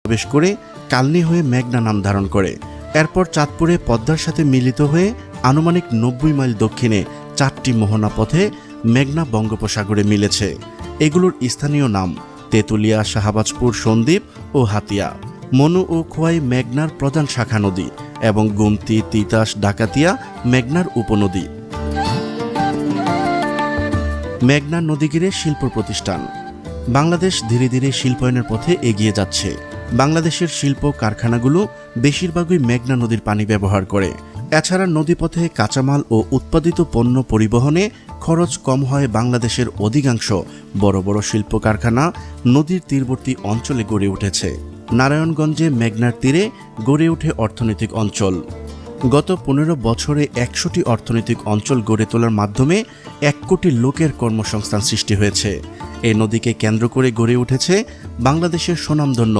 প্রবেশ করে কালনী হয়ে মেঘনা নাম ধারণ করে। এরপর চাঁদপুরে পদ্মার সাথে মিলিত হয়ে আনুমানিক ৯০ মাইল দক্ষিণে ৪টি মোহনা পথে মেঘনা বঙ্গোপসাগরে মিলেছে। এগুলোর স্থানীয় নাম তেঁতুলিয়া, শাহবাজপুর, সন্দ্বীপ ও হাতিয়া। মনু ও খোয়াই মেঘনার প্রধান শাখা নদী এবং গুমতি, তিতাস, ডাকাতিয়া মেঘনার উপনদী। মেঘনা নদী ঘিরে শিল্প প্রতিষ্ঠান। বাংলাদেশ ধীরে ধীরে শিল্পায়নের পথে এগিয়ে যাচ্ছে। বাংলাদেশের শিল্প কারখানাগুলো বেশিরভাগই মেঘনা নদীর পানি ব্যবহার করে। এছাড়া নদীপথে কাঁচামাল ও উৎপাদিত পণ্য পরিবহনে খরচ কম হয়। বাংলাদেশের অধিকাংশ বড় বড় শিল্প কারখানা নদীর তীরবর্তী অঞ্চলে গড়ে উঠেছে। নারায়ণগঞ্জে মেঘনার তীরে গড়ে ওঠে অর্থনৈতিক অঞ্চল। গত ১৫ বছরে ১০০টি অর্থনৈতিক অঞ্চল গড়ে তোলার মাধ্যমে ১ কোটি লোকের কর্মসংস্থান সৃষ্টি হয়েছে। এই নদীকে কেন্দ্র করে গড়ে উঠেছে বাংলাদেশের স্বনামধন্য